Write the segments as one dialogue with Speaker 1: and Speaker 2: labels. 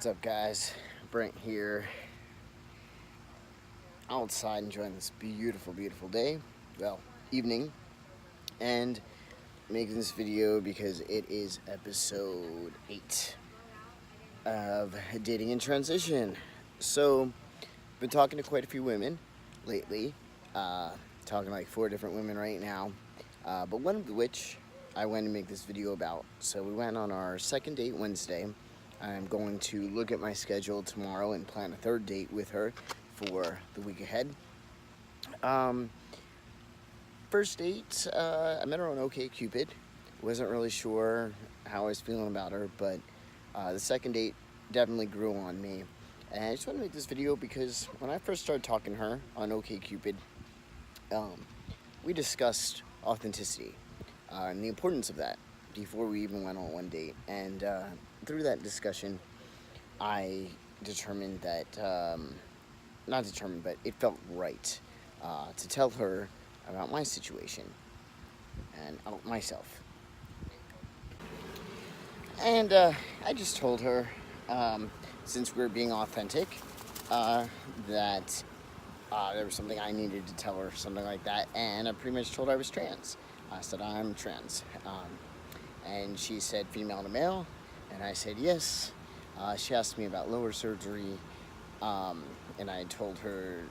Speaker 1: up, guys? Brent here, outside enjoying this beautiful, beautiful day. Well, evening, and making this video because it is episode 8 of Dating in Transition. So, been talking to quite a few women lately, talking to like 4 different women right now, but one of which I went to make this video about. So, we went on our second date Wednesday. I'm going to look at my schedule tomorrow and plan a third date with her for the week ahead. First date, I met her on OkCupid. Wasn't really sure how I was feeling about her, but the second date definitely grew on me. And I just want to make this video because when I first started talking to her on OkCupid, we discussed authenticity and the importance of that before we even went on one date. And through that discussion, I determined that, not determined, but it felt right to tell her about my situation and about myself. And I just told her, since we were being authentic, that there was something I needed to tell her, something like that. And I pretty much told her I was trans. I said, I'm trans. And she said female to male, and I said yes. She asked me about lower surgery, and I told her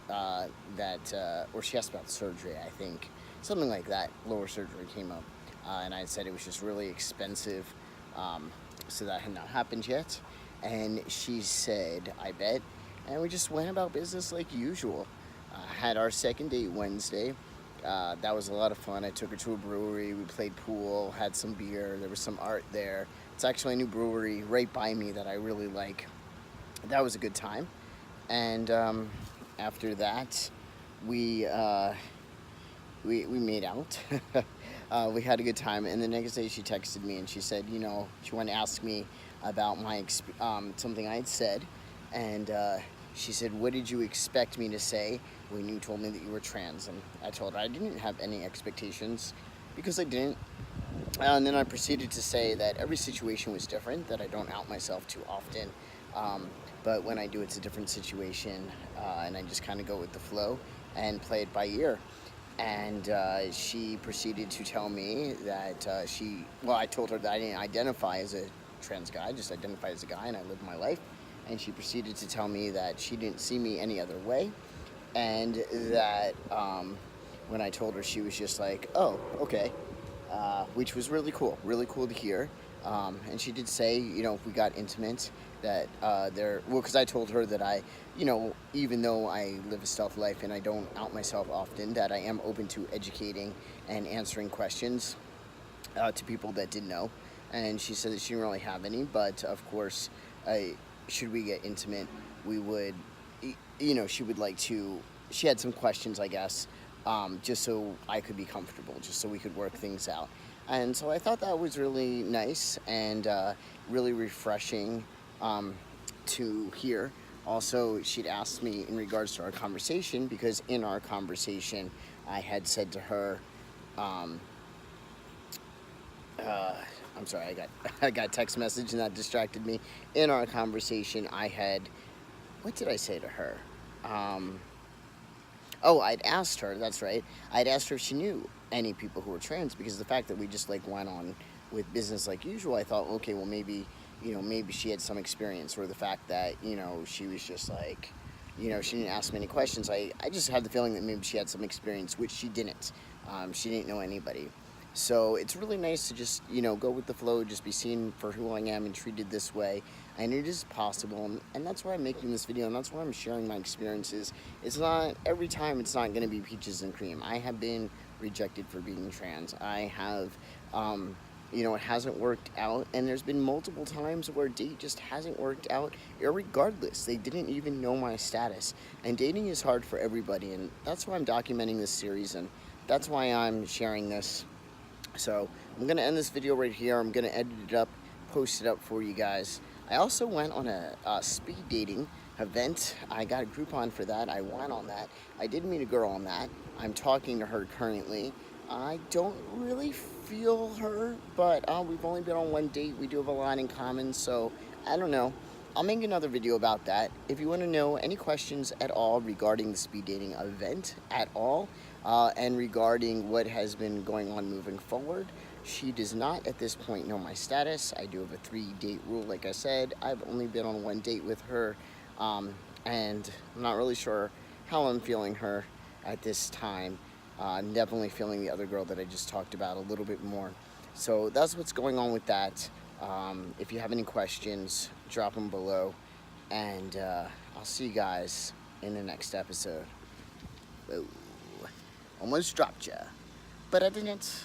Speaker 1: or she asked about surgery, I think. Something like that, lower surgery came up. And I said it was just really expensive, so that had not happened yet. And she said, I bet. And we just went about business like usual. Had our second date Wednesday. That was a lot of fun. I took her to a brewery, we played pool, had some beer, there was some art there. It's actually a new brewery right by me that I really like. That was a good time. And after that, we made out. We had a good time, and the next day she texted me and she said, she wanted to ask me about my something I had said, and she said, what did you expect me to say when you told me that you were trans? And I told her I didn't have any expectations because I didn't. And then I proceeded to say that every situation was different, that I don't out myself too often. But when I do, it's a different situation, and I just kind of go with the flow and play it by ear. And she proceeded to tell me that I told her that I didn't identify as a trans guy, I just identify as a guy, and I live my life. And she proceeded to tell me that she didn't see me any other way, and that when I told her, she was just like, oh, okay, which was really cool to hear. And she did say, if we got intimate, that because I told her that I, even though I live a stealth life and I don't out myself often, that I am open to educating and answering questions to people that didn't know. And she said that she didn't really have any, but of course, should we get intimate, we would, she would like to, she had some questions, I guess, just so I could be comfortable, just so we could work things out. And so I thought that was really nice and really refreshing to hear. Also, she'd asked me in regards to our conversation, because in our conversation, I had said to her, I'm sorry, I got a text message and that distracted me. In our conversation, what did I say to her? I'd asked her, that's right. I'd asked her if she knew any people who were trans, because the fact that we just went on with business like usual, I thought, okay, well maybe she had some experience, or the fact that, she was just she didn't ask many questions. I just had the feeling that maybe she had some experience, which she didn't. She didn't know anybody. So it's really nice to just, go with the flow, just be seen for who I am and treated this way. And it is possible, and that's why I'm making this video, and that's why I'm sharing my experiences. It's not, every time it's not going to be peaches and cream. I have been rejected for being trans. I have, it hasn't worked out, and there's been multiple times where a date just hasn't worked out, irregardless. They didn't even know my status. And dating is hard for everybody, and that's why I'm documenting this series, and that's why I'm sharing this. So I'm going to end this video right here. I'm going to edit it up, post it up for you guys. I also went on a speed dating event. I got a Groupon for that. I went on that. I did meet a girl on that. I'm talking to her currently. I don't really feel her, but we've only been on one date. We do have a lot in common, so I don't know. I'll make another video about that. If you want to know any questions at all regarding the speed dating event at all, and regarding what has been going on moving forward, she does not at this point know my status. I do have a 3-date rule, like I said. I've only been on 1 date with her, and I'm not really sure how I'm feeling her at this time. I'm definitely feeling the other girl that I just talked about a little bit more. So that's what's going on with that. If you have any questions, drop them below, and I'll see you guys in the next episode. Whoa. Almost dropped ya, but I didn't.